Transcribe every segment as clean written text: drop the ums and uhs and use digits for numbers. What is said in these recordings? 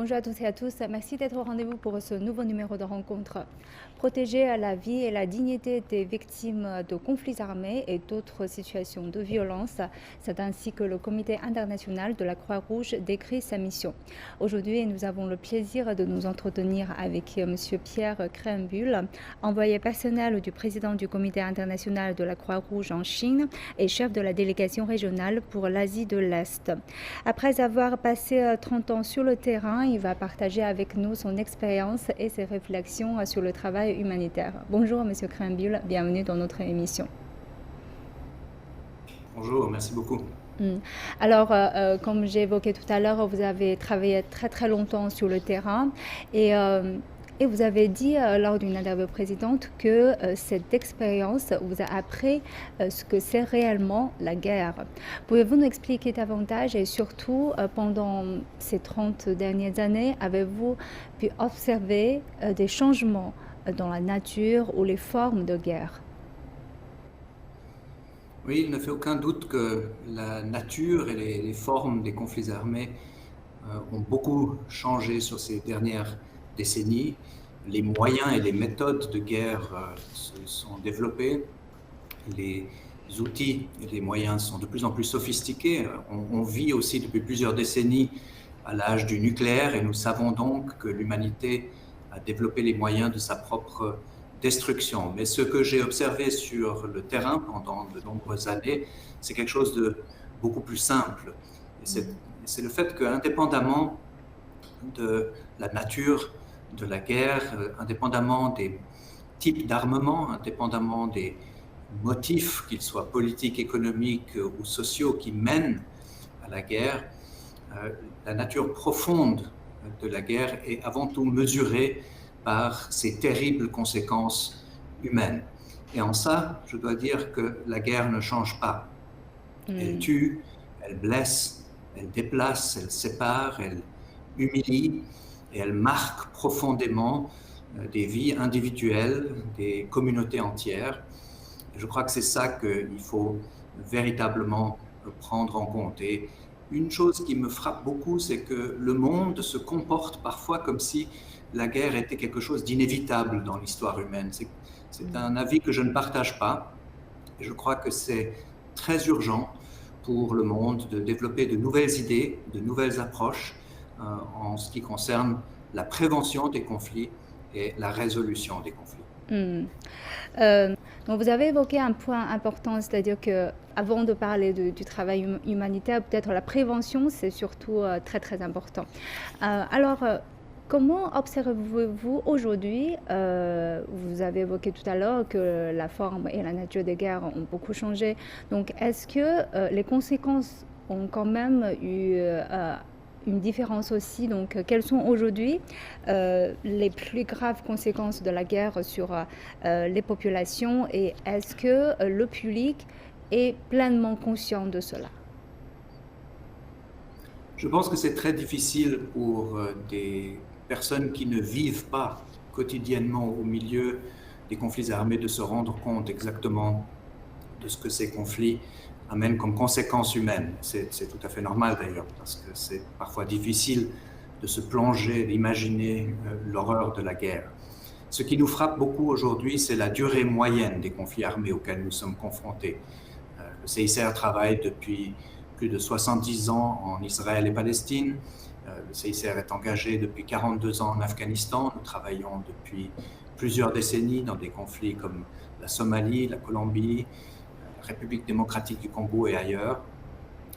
Bonjour à toutes et à tous. Merci d'être au rendez-vous pour ce nouveau numéro de rencontre. Protéger la vie et la dignité des victimes de conflits armés et d'autres situations de violence, c'est ainsi que le Comité international de la Croix-Rouge décrit sa mission. Aujourd'hui, nous avons le plaisir de nous entretenir avec M. Pierre Krembühl, envoyé personnel du président du Comité international de la Croix-Rouge en Chine et chef de la délégation régionale pour l'Asie de l'Est. Après avoir passé 30 ans sur le terrain, il va partager avec nous son expérience et ses réflexions sur le travail humanitaire. Bonjour Monsieur Krembühl, bienvenue dans notre émission. Bonjour, merci beaucoup. Alors, comme j'ai évoqué tout à l'heure, vous avez travaillé très longtemps sur le terrain et vous avez dit lors d'une interview précédente que cette expérience vous a appris ce que c'est réellement la guerre. Pouvez-vous nous expliquer davantage et surtout pendant ces 30 dernières années, avez-vous pu observer des changements dans la nature ou les formes de guerre? Oui, il ne fait aucun doute que la nature et les formes des conflits armés ont beaucoup changé sur ces dernières décennies. Les moyens et les méthodes de guerre se sont développés. Les outils et les moyens sont de plus en plus sophistiqués. On vit aussi depuis plusieurs décennies à l'âge du nucléaire et nous savons donc que l'humanité a développé les moyens de sa propre destruction. Mais ce que j'ai observé sur le terrain pendant de nombreuses années, c'est quelque chose de beaucoup plus simple. Et c'est le fait qu'indépendamment de la nature de la guerre, indépendamment des types d'armement, indépendamment des motifs, qu'ils soient politiques, économiques ou sociaux, qui mènent à la guerre, la nature profonde de la guerre est avant tout mesurée par ses terribles conséquences humaines. Et en ça, je dois dire que la guerre ne change pas. Elle tue, elle blesse, elle déplace, elle sépare, elle humilie et elle marque profondément des vies individuelles, des communautés entières. Et je crois que c'est ça qu'il faut véritablement prendre en compte. Et une chose qui me frappe beaucoup, c'est que le monde se comporte parfois comme si la guerre était quelque chose d'inévitable dans l'histoire humaine. C'est un avis que je ne partage pas. Et je crois que c'est très urgent pour le monde de développer de nouvelles idées, de nouvelles approches en ce qui concerne la prévention des conflits et la résolution des conflits. Donc vous avez évoqué un point important, c'est-à-dire que avant de parler du travail humanitaire, peut-être la prévention, c'est surtout très important. Alors, comment observez-vous aujourd'hui, vous avez évoqué tout à l'heure que la forme et la nature des guerres ont beaucoup changé. Donc, est-ce que les conséquences ont quand même eu une différence aussi? Donc, quelles sont aujourd'hui les plus graves conséquences de la guerre sur les populations et est-ce que le public est pleinement conscient de cela? Je pense que c'est très difficile pour des personnes qui ne vivent pas quotidiennement au milieu des conflits armés de se rendre compte exactement de ce que ces conflits amènent comme conséquences humaines. C'est tout à fait normal d'ailleurs, parce que c'est parfois difficile de se plonger, d'imaginer l'horreur de la guerre. Ce qui nous frappe beaucoup aujourd'hui, c'est la durée moyenne des conflits armés auxquels nous sommes confrontés. Le CICR travaille depuis plus de 70 ans en Israël et Palestine. Le CICR est engagé depuis 42 ans en Afghanistan. Nous travaillons depuis plusieurs décennies dans des conflits comme la Somalie, la Colombie, la République démocratique du Congo et ailleurs.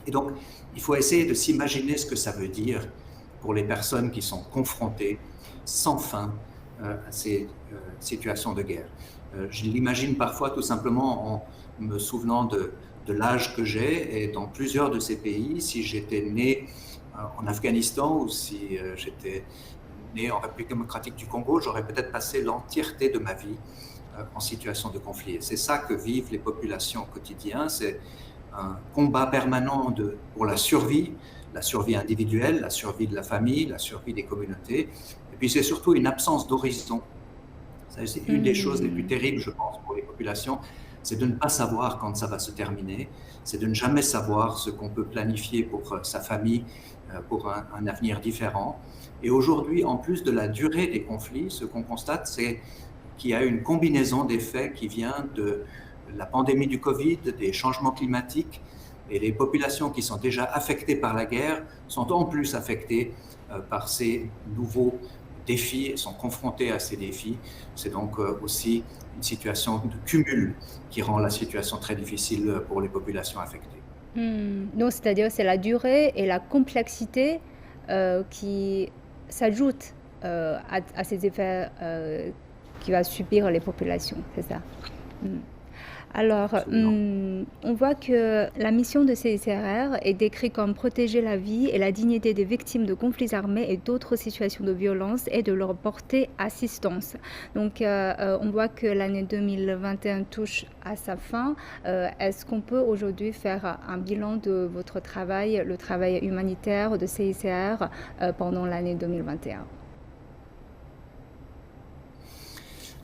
Et donc, il faut essayer de s'imaginer ce que ça veut dire pour les personnes qui sont confrontées sans fin à ces situations de guerre. Je l'imagine parfois tout simplement en me souvenant de l'âge que j'ai et dans plusieurs de ces pays, si j'étais né en Afghanistan ou si j'étais né en République démocratique du Congo, j'aurais peut-être passé l'entièreté de ma vie en situation de conflit. Et c'est ça que vivent les populations au quotidien, c'est un combat permanent pour la survie individuelle, la survie de la famille, la survie des communautés. Et puis c'est surtout une absence d'horizon. C'est une des choses les plus terribles, je pense, pour les populations. c'est de ne pas savoir quand ça va se terminer, c'est de ne jamais savoir ce qu'on peut planifier pour sa famille, pour un avenir différent. Et aujourd'hui, en plus de la durée des conflits, ce qu'on constate, c'est qu'il y a une combinaison d'effets qui vient de la pandémie du Covid, des changements climatiques, et les populations qui sont déjà affectées par la guerre sont en plus affectées par ces nouveaux défis et sont confrontées à ces défis. C'est donc aussi une situation de cumul qui rend la situation très difficile pour les populations affectées. Donc, c'est-à-dire c'est la durée et la complexité qui s'ajoutent à ces effets qui va subir les populations, c'est ça. Mm. Alors, on voit que la mission de CICRR est décrite comme protéger la vie et la dignité des victimes de conflits armés et d'autres situations de violence et de leur porter assistance. Donc, on voit que l'année 2021 touche à sa fin. Est-ce qu'on peut aujourd'hui faire un bilan de votre travail, le travail humanitaire de CICR pendant l'année 2021?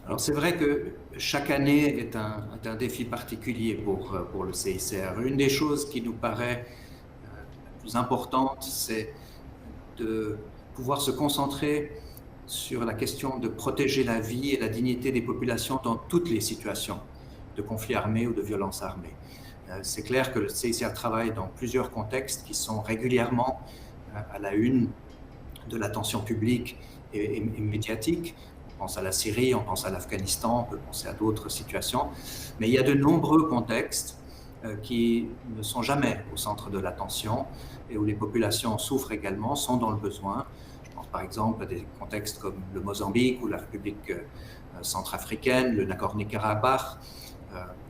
Alors c'est vrai que chaque année est un défi particulier pour le CICR. Une des choses qui nous paraît la plus importante, c'est de pouvoir se concentrer sur la question de protéger la vie et la dignité des populations dans toutes les situations de conflit armé ou de violence armée. C'est clair que le CICR travaille dans plusieurs contextes qui sont régulièrement à la une de l'attention publique et médiatique. On pense à la Syrie, on pense à l'Afghanistan, on peut penser à d'autres situations. Mais il y a de nombreux contextes qui ne sont jamais au centre de l'attention et où les populations souffrent également, sont dans le besoin. Je pense par exemple à des contextes comme le Mozambique ou la République centrafricaine, le Nagorno-Karabakh.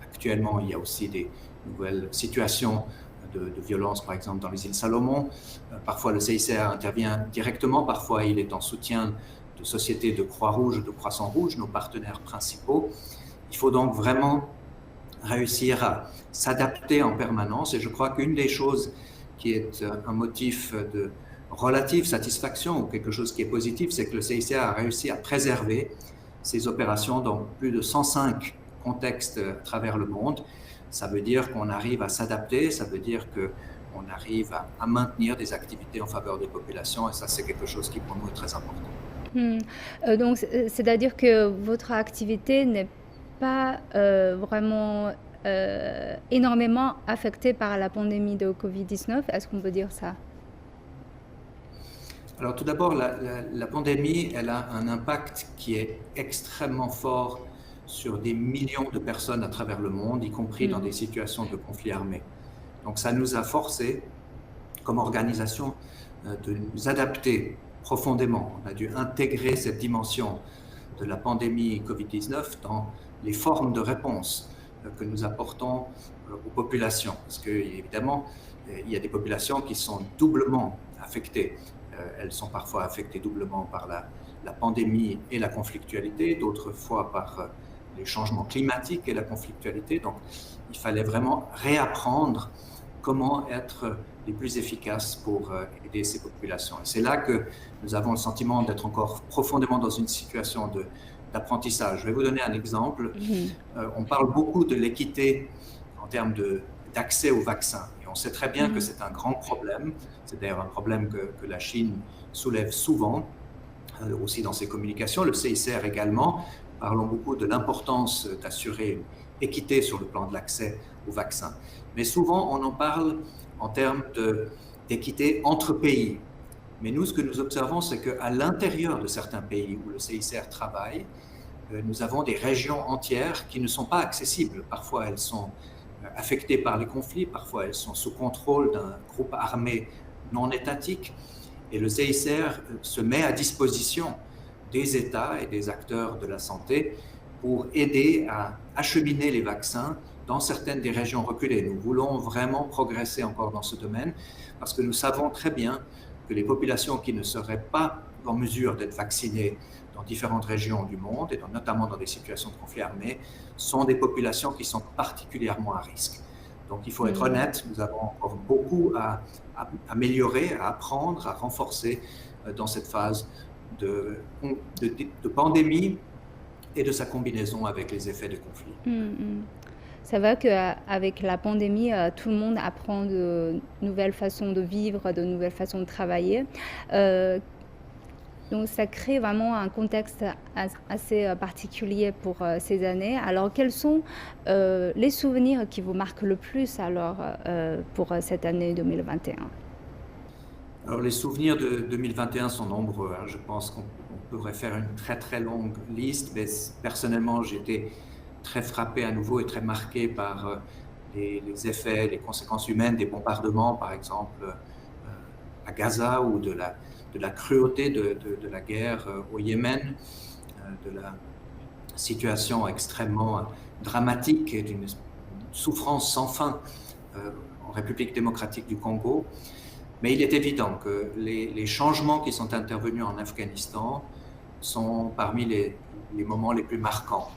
Actuellement, il y a aussi des nouvelles situations de violence, par exemple dans les îles Salomon. Parfois, le CICR intervient directement, parfois il est en soutien de sociétés de Croix-Rouge ou de Croissant-Rouge, nos partenaires principaux. Il faut donc vraiment réussir à s'adapter en permanence. Et je crois qu'une des choses qui est un motif de relative satisfaction ou quelque chose qui est positif, c'est que le CICR a réussi à préserver ses opérations dans plus de 105 contextes à travers le monde. Ça veut dire qu'on arrive à s'adapter, ça veut dire qu'on arrive à maintenir des activités en faveur des populations, et ça c'est quelque chose qui pour nous est très important. Donc, c'est-à-dire que votre activité n'est pas vraiment énormément affectée par la pandémie de Covid-19. Est-ce qu'on peut dire ça? Alors tout d'abord, la pandémie, elle a un impact qui est extrêmement fort sur des millions de personnes à travers le monde, y compris dans des situations de conflit armé. Donc ça nous a forcé, comme organisation, de nous adapter profondément. On a dû intégrer cette dimension de la pandémie Covid-19 dans les formes de réponse que nous apportons aux populations. Parce qu'évidemment, il y a des populations qui sont doublement affectées. Elles sont parfois affectées doublement par la pandémie et la conflictualité, d'autres fois par les changements climatiques et la conflictualité. Donc, il fallait vraiment réapprendre comment être les plus efficaces pour aider ces populations. Et c'est là que nous avons le sentiment d'être encore profondément dans une situation d'apprentissage. Je vais vous donner un exemple. On parle beaucoup de l'équité en termes d'accès aux vaccins. Et on sait très bien que c'est un grand problème. C'est d'ailleurs un problème que la Chine soulève souvent, aussi dans ses communications. Le CICR également. Parlons beaucoup de l'importance d'assurer une équité sur le plan de l'accès aux vaccins. Mais souvent, on en parle en termes d'équité entre pays. Mais nous, ce que nous observons, c'est qu'à l'intérieur de certains pays où le CICR travaille, nous avons des régions entières qui ne sont pas accessibles. Parfois, elles sont affectées par les conflits, parfois elles sont sous contrôle d'un groupe armé non étatique. Et le CICR se met à disposition des États et des acteurs de la santé pour aider à acheminer les vaccins dans certaines des régions reculées. Nous voulons vraiment progresser encore dans ce domaine parce que nous savons très bien que les populations qui ne seraient pas en mesure d'être vaccinées dans différentes régions du monde, et notamment dans des situations de conflit armé, sont des populations qui sont particulièrement à risque. Donc il faut être honnête, nous avons encore beaucoup à améliorer, à apprendre, à renforcer dans cette phase de pandémie et de sa combinaison avec les effets de conflit. C'est vrai qu'avec la pandémie, tout le monde apprend de nouvelles façons de vivre, de nouvelles façons de travailler. Euh, donc ça crée vraiment un contexte assez particulier pour ces années. Alors quels sont les souvenirs qui vous marquent le plus alors pour cette année 2021? Alors, les souvenirs de 2021 sont nombreux, hein. Je pense qu'on pourrait faire une très très longue liste, mais personnellement, j'ai été très frappé à nouveau et très marqué par les effets, les conséquences humaines des bombardements, par exemple, à Gaza, ou de la cruauté de la guerre au Yémen, de la situation extrêmement dramatique et d'une souffrance sans fin en République démocratique du Congo. Mais il est évident que les changements qui sont intervenus en Afghanistan sont parmi les moments les plus marquants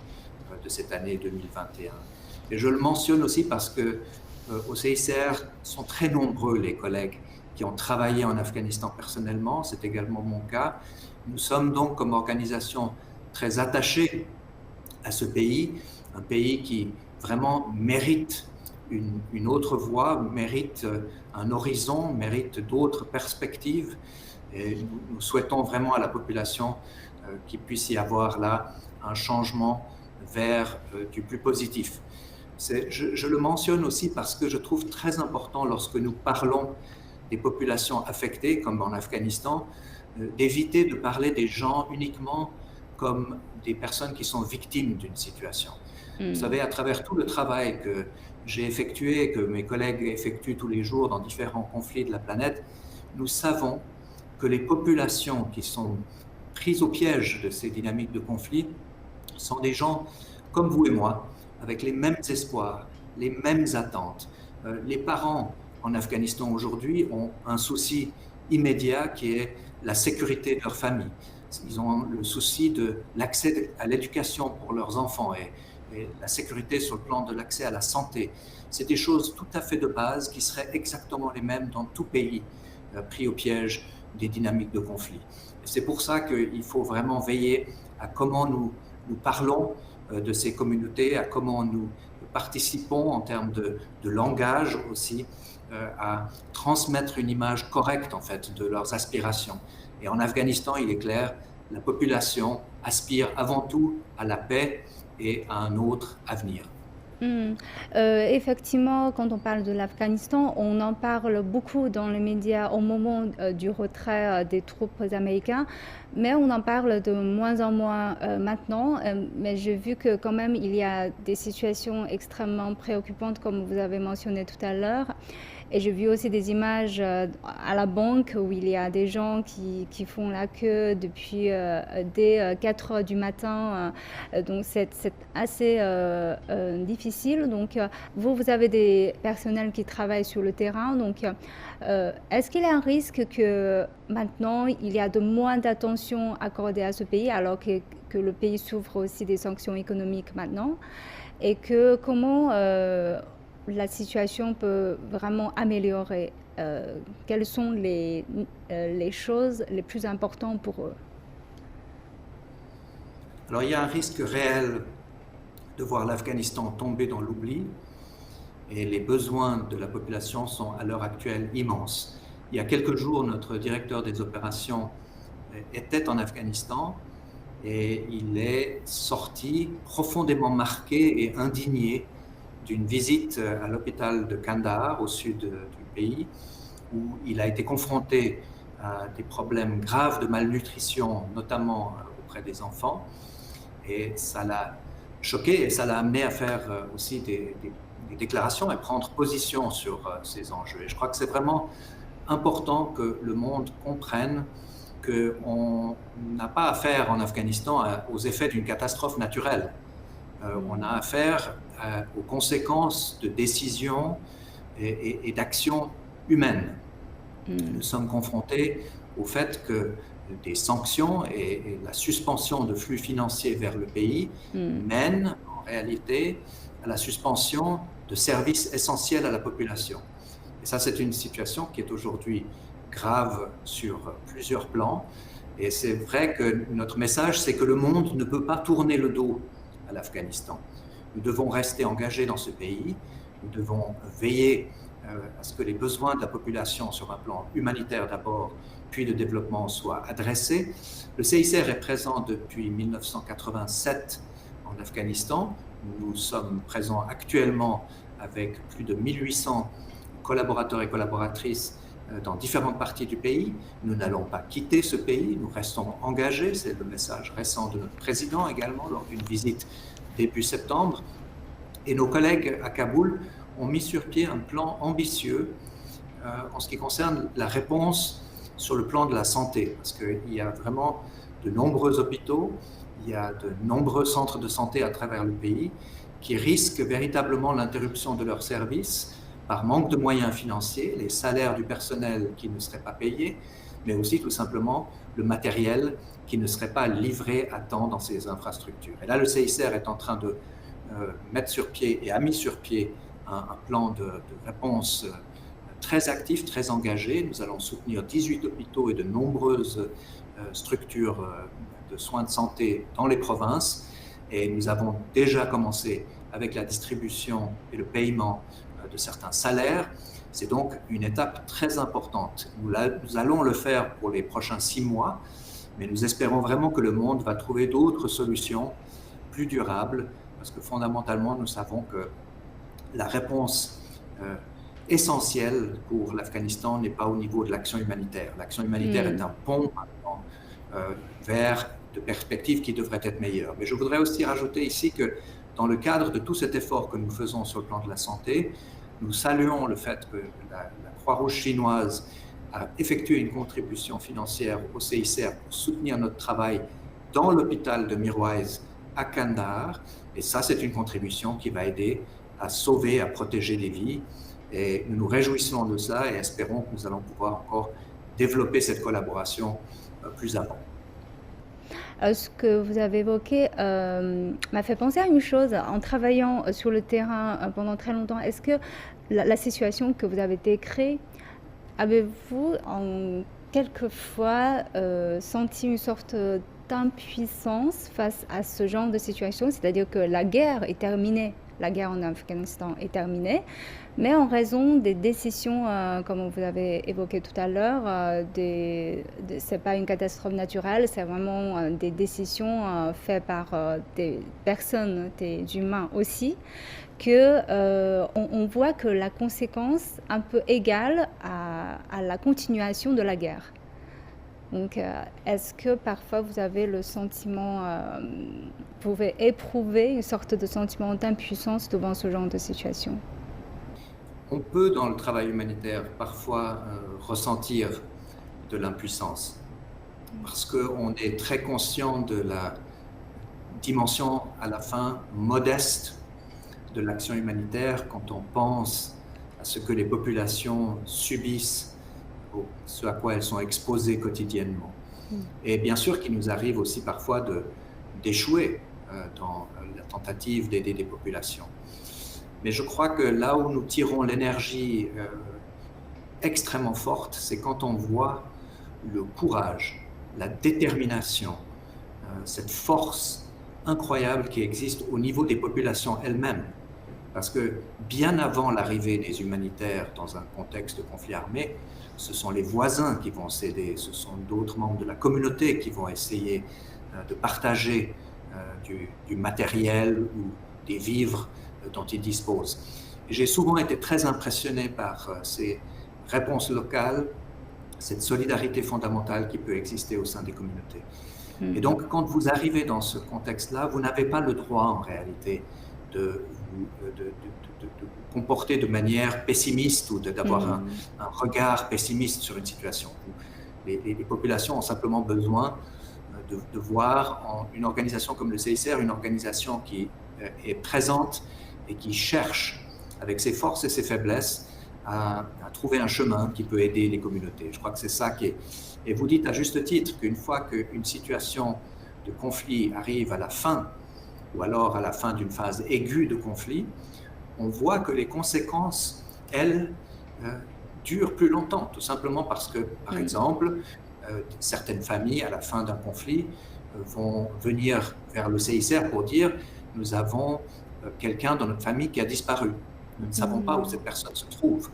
de cette année 2021. Et je le mentionne aussi parce que au CICR sont très nombreux les collègues qui ont travaillé en Afghanistan personnellement. C'est également mon cas. Nous sommes donc comme organisation très attachés à ce pays, un pays qui vraiment mérite une autre voie, mérite un horizon, mérite d'autres perspectives. Et nous souhaitons vraiment à la population qu'il puisse y avoir là un changement vers du plus positif. Je le mentionne aussi parce que je trouve très important, lorsque nous parlons des populations affectées, comme en Afghanistan, d'éviter de parler des gens uniquement comme des personnes qui sont victimes d'une situation. Vous Mm. savez, à travers tout le travail que j'ai effectué, que mes collègues effectuent tous les jours dans différents conflits de la planète, nous savons que les populations qui sont prises au piège de ces dynamiques de conflit sont des gens comme vous et moi, avec les mêmes espoirs, les mêmes attentes. Les parents en Afghanistan aujourd'hui ont un souci immédiat qui est la sécurité de leur famille. Ils ont le souci de l'accès à l'éducation pour leurs enfants et la sécurité sur le plan de l'accès à la santé. C'est des choses tout à fait de base qui seraient exactement les mêmes dans tout pays pris au piège des dynamiques de conflit. C'est pour ça qu'il faut vraiment veiller à comment nous parlons de ces communautés, à comment nous participons en termes de langage aussi, à transmettre une image correcte en fait de leurs aspirations. Et en Afghanistan, il est clair, la population aspire avant tout à la paix et à un autre avenir. Mm. Effectivement, quand on parle de l'Afghanistan, on en parle beaucoup dans les médias au moment du retrait des troupes américaines, mais on en parle de moins en moins maintenant. Mais j'ai vu que quand même il y a des situations extrêmement préoccupantes, comme vous avez mentionné tout à l'heure. Et j'ai vu aussi des images à la banque où il y a des gens qui font la queue depuis dès 4 heures du matin. Donc c'est assez difficile. Donc vous avez des personnels qui travaillent sur le terrain. Donc est-ce qu'il y a un risque que maintenant il y a de moins d'attention accordée à ce pays alors que le pays souffre aussi des sanctions économiques maintenant? Et que comment la situation peut vraiment améliorer? Quelles sont les choses les plus importantes pour eux? Alors il y a un risque réel de voir l'Afghanistan tomber dans l'oubli, et les besoins de la population sont à l'heure actuelle immenses. Il y a quelques jours, notre directeur des opérations était en Afghanistan et il est sorti profondément marqué et indigné d'une visite à l'hôpital de Kandahar, au sud du pays, où il a été confronté à des problèmes graves de malnutrition, notamment auprès des enfants. Et ça l'a choqué et ça l'a amené à faire aussi des déclarations et prendre position sur ces enjeux. Et je crois que c'est vraiment important que le monde comprenne qu'on n'a pas affaire en Afghanistan aux effets d'une catastrophe naturelle. On a affaire aux conséquences de décisions et d'actions humaines. Nous sommes confrontés au fait que des sanctions et la suspension de flux financiers vers le pays mènent en réalité à la suspension de services essentiels à la population. Et ça, c'est une situation qui est aujourd'hui grave sur plusieurs plans. Et c'est vrai que notre message, c'est que le monde ne peut pas tourner le dos à l'Afghanistan. Nous devons rester engagés dans ce pays. Nous devons veiller à ce que les besoins de la population sur un plan humanitaire d'abord, puis de développement soient adressés. Le CICR est présent depuis 1987 en Afghanistan. Nous sommes présents actuellement avec plus de 1800 collaborateurs et collaboratrices dans différentes parties du pays. Nous n'allons pas quitter ce pays, nous restons engagés. C'est le message récent de notre président également lors d'une visite début septembre. Et nos collègues à Kaboul ont mis sur pied un plan ambitieux en ce qui concerne la réponse sur le plan de la santé, parce qu'il y a vraiment de nombreux hôpitaux, il y a de nombreux centres de santé à travers le pays qui risquent véritablement l'interruption de leurs services par manque de moyens financiers, les salaires du personnel qui ne seraient pas payés, mais aussi tout simplement le matériel qui ne serait pas livré à temps dans ces infrastructures. Et là, le CICR est en train de mettre sur pied et a mis sur pied un plan de réponse très actif, très engagé. Nous allons soutenir 18 hôpitaux et de nombreuses structures de soins de santé dans les provinces. Et nous avons déjà commencé avec la distribution et le paiement de certains salaires. C'est donc une étape très importante. Nous allons le faire pour les prochains 6 mois, mais nous espérons vraiment que le monde va trouver d'autres solutions plus durables, parce que fondamentalement, nous savons que la réponse essentielle pour l'Afghanistan n'est pas au niveau de l'action humanitaire. L'action humanitaire est un pont vers de perspectives qui devraient être meilleures. Mais je voudrais aussi rajouter ici que dans le cadre de tout cet effort que nous faisons sur le plan de la santé, nous saluons le fait que la Croix-Rouge chinoise a effectué une contribution financière au CICR pour soutenir notre travail dans l'hôpital de Mirwais à Kandahar. Et ça, c'est une contribution qui va aider à sauver, à protéger des vies. Et nous nous réjouissons de ça et espérons que nous allons pouvoir encore développer cette collaboration plus avant. Ce que vous avez évoqué m'a fait penser à une chose. En travaillant sur le terrain pendant très longtemps, est-ce que la situation que vous avez décrite, avez-vous quelquefois senti une sorte d'impuissance face à ce genre de situation? C'est-à-dire que la guerre est terminée, la guerre en Afghanistan est terminée, mais en raison des décisions, comme vous avez évoqué tout à l'heure, c'est pas une catastrophe naturelle, c'est vraiment des décisions faites par des personnes, des humains aussi, on voit que la conséquence un peu égale à la continuation de la guerre. Donc, est-ce que parfois vous avez le sentiment, vous pouvez éprouver une sorte de sentiment d'impuissance devant ce genre de situation? On peut, dans le travail humanitaire, parfois ressentir de l'impuissance, parce qu'on est très conscient de la dimension, à la fin, modeste de l'action humanitaire quand on pense à ce que les populations subissent, ce à quoi elles sont exposées quotidiennement. Et bien sûr qu'il nous arrive aussi parfois d'échouer dans la tentative d'aider des populations. Mais je crois que là où nous tirons l'énergie extrêmement forte, c'est quand on voit le courage, la détermination, cette force incroyable qui existe au niveau des populations elles-mêmes. Parce que bien avant l'arrivée des humanitaires dans un contexte de conflit armé, ce sont les voisins qui vont s'aider, ce sont d'autres membres de la communauté qui vont essayer de partager du matériel ou des vivres dont ils disposent. J'ai souvent été très impressionné par ces réponses locales, cette solidarité fondamentale qui peut exister au sein des communautés. Et donc, quand vous arrivez dans ce contexte-là, vous n'avez pas le droit, en réalité, de vous comporter de manière pessimiste ou d'avoir un regard pessimiste sur une situation. Les populations ont simplement besoin de voir une organisation comme le CICR, une organisation qui est présente et qui cherche, avec ses forces et ses faiblesses, à trouver un chemin qui peut aider les communautés. Je crois que c'est ça qui est... Et vous dites à juste titre qu'une fois qu'une situation de conflit arrive à la fin, ou alors à la fin d'une phase aiguë de conflit, on voit que les conséquences, elles, durent plus longtemps, tout simplement parce que, par exemple, certaines familles, à la fin d'un conflit, vont venir vers le CICR pour dire « nous avons quelqu'un dans notre famille qui a disparu. Nous ne savons pas où cette personne se trouve.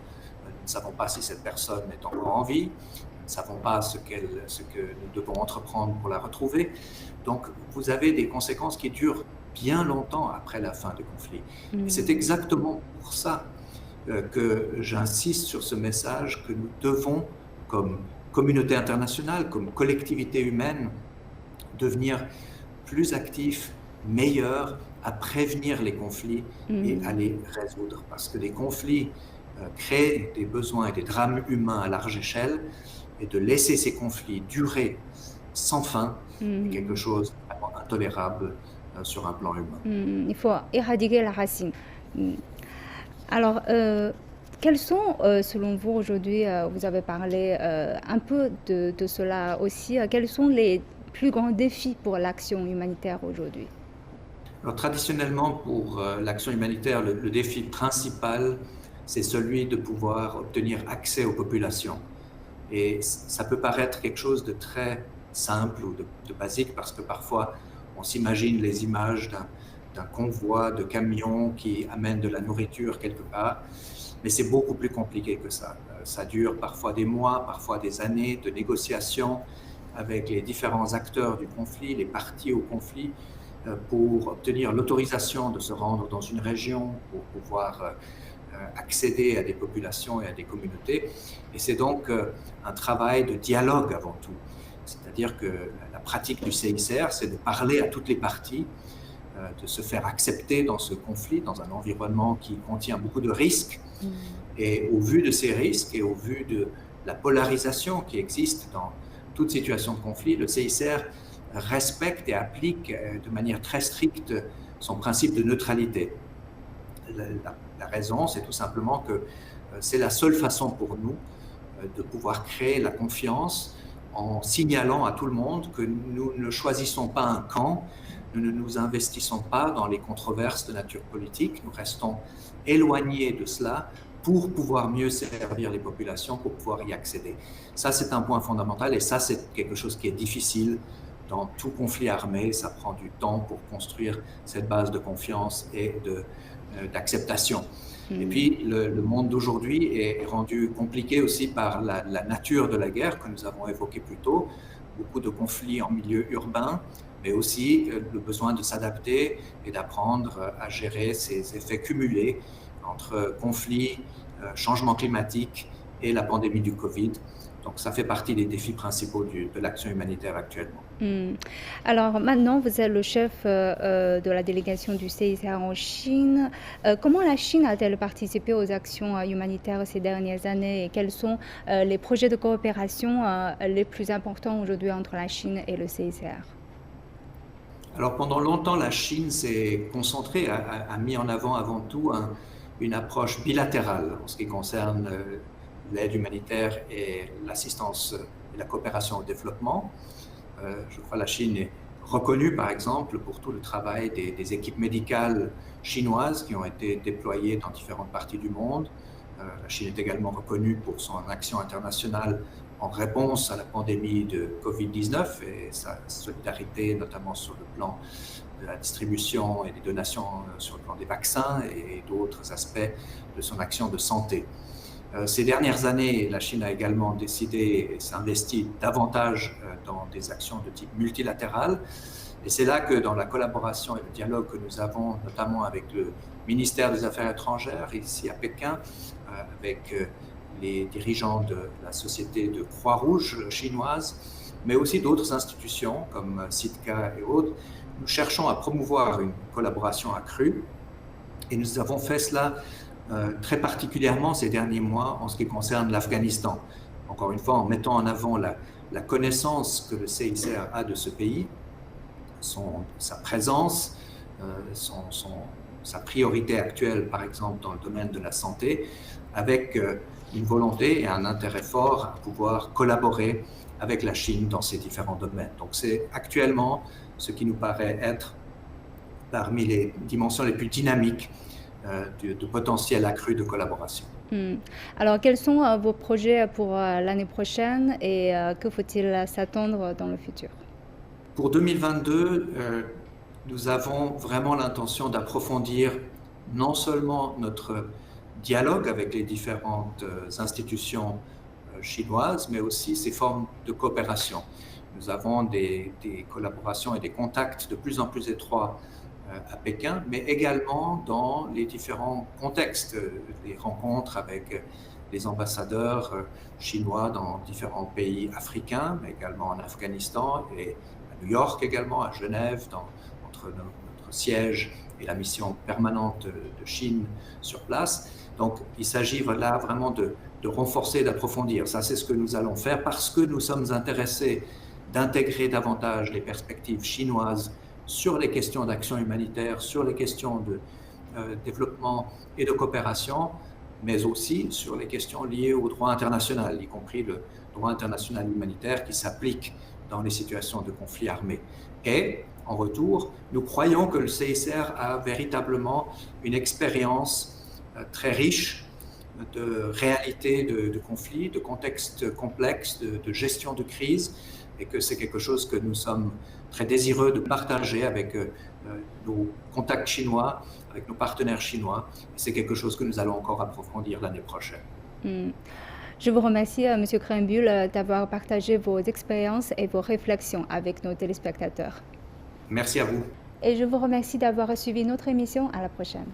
Nous ne savons pas si cette personne est encore en vie. Nous ne savons pas ce que nous devons entreprendre pour la retrouver. Donc, vous avez des conséquences qui durent bien longtemps après la fin du conflit. Et c'est exactement pour ça que j'insiste sur ce message que nous devons, comme communauté internationale, comme collectivité humaine, devenir plus actifs, meilleurs à prévenir les conflits et à les résoudre. Parce que les conflits créent des besoins et des drames humains à large échelle, et de laisser ces conflits durer sans fin est quelque chose de vraiment intolérable sur un plan humain. Il faut éradiquer la racine. Mm. Alors, quels sont, selon vous, aujourd'hui, vous avez parlé un peu de cela aussi, quels sont les plus grands défis pour l'action humanitaire aujourd'hui? Alors, traditionnellement, pour l'action humanitaire, le défi principal, c'est celui de pouvoir obtenir accès aux populations. Et ça peut paraître quelque chose de très simple ou de basique, parce que parfois, on s'imagine les images d'un convoi de camions qui amènent de la nourriture quelque part, mais c'est beaucoup plus compliqué que ça. Ça dure parfois des mois, parfois des années de négociations avec les différents acteurs du conflit, les parties au conflit, pour obtenir l'autorisation de se rendre dans une région, pour pouvoir accéder à des populations et à des communautés. Et c'est donc un travail de dialogue avant tout. C'est-à-dire que la pratique du CICR, c'est de parler à toutes les parties, de se faire accepter dans ce conflit, dans un environnement qui contient beaucoup de risques. Et au vu de ces risques et au vu de la polarisation qui existe dans toute situation de conflit, le CICR respecte et applique de manière très stricte son principe de neutralité. La raison, c'est tout simplement que c'est la seule façon pour nous de pouvoir créer la confiance en signalant à tout le monde que nous ne choisissons pas un camp, nous ne nous investissons pas dans les controverses de nature politique, nous restons éloignés de cela pour pouvoir mieux servir les populations, pour pouvoir y accéder. Ça, c'est un point fondamental et ça, c'est quelque chose qui est difficile dans tout conflit armé. Ça prend du temps pour construire cette base de confiance et d'acceptation. Et puis, le monde d'aujourd'hui est rendu compliqué aussi par la nature de la guerre que nous avons évoquée plus tôt. Beaucoup de conflits en milieu urbain, mais aussi le besoin de s'adapter et d'apprendre à gérer ces effets cumulés entre conflits, changement climatique et la pandémie du Covid. Donc, ça fait partie des défis principaux de l'action humanitaire actuellement. Alors maintenant, vous êtes le chef de la délégation du CICR en Chine. Comment la Chine a-t-elle participé aux actions humanitaires ces dernières années et quels sont les projets de coopération les plus importants aujourd'hui entre la Chine et le CICR? Alors pendant longtemps, la Chine s'est concentrée, a mis en avant tout une approche bilatérale en ce qui concerne l'aide humanitaire et l'assistance et la coopération au développement. Je crois que la Chine est reconnue, par exemple, pour tout le travail des équipes médicales chinoises qui ont été déployées dans différentes parties du monde. La Chine est également reconnue pour son action internationale en réponse à la pandémie de Covid-19 et sa solidarité, notamment sur le plan de la distribution et des donations sur le plan des vaccins et d'autres aspects de son action de santé. Ces dernières années, la Chine a également décidé et s'investit davantage dans des actions de type multilatéral. Et c'est là que dans la collaboration et le dialogue que nous avons, notamment avec le ministère des Affaires étrangères, ici à Pékin, avec les dirigeants de la société de Croix-Rouge chinoise, mais aussi d'autres institutions comme Sitka et autres, nous cherchons à promouvoir une collaboration accrue. Et nous avons fait cela très particulièrement ces derniers mois en ce qui concerne l'Afghanistan. Encore une fois, en mettant en avant la connaissance que le CICR a de ce pays, sa présence, sa priorité actuelle, par exemple, dans le domaine de la santé, avec une volonté et un intérêt fort à pouvoir collaborer avec la Chine dans ces différents domaines. Donc c'est actuellement ce qui nous paraît être parmi les dimensions les plus dynamiques de potentiel accru de collaboration. Alors, quels sont vos projets pour l'année prochaine et que faut-il s'attendre dans le futur? Pour 2022, nous avons vraiment l'intention d'approfondir non seulement notre dialogue avec les différentes institutions chinoises, mais aussi ces formes de coopération. Nous avons des collaborations et des contacts de plus en plus étroits à Pékin, mais également dans les différents contextes, les rencontres avec les ambassadeurs chinois dans différents pays africains, mais également en Afghanistan et à New York également, à Genève, entre notre siège et la mission permanente de Chine sur place. Donc il s'agit là vraiment de renforcer, d'approfondir. Ça, c'est ce que nous allons faire parce que nous sommes intéressés d'intégrer davantage les perspectives chinoises sur les questions d'action humanitaire, sur les questions de développement et de coopération, mais aussi sur les questions liées au droit international, y compris le droit international humanitaire qui s'applique dans les situations de conflit armé. Et, en retour, nous croyons que le CICR a véritablement une expérience très riche de réalité de conflits, de contextes complexes, de gestion de crise, et que c'est quelque chose que nous sommes très désireux de partager avec nos contacts chinois, avec nos partenaires chinois. Et c'est quelque chose que nous allons encore approfondir l'année prochaine. Je vous remercie, M. Krembühl, d'avoir partagé vos expériences et vos réflexions avec nos téléspectateurs. Merci à vous. Et je vous remercie d'avoir suivi notre émission. À la prochaine.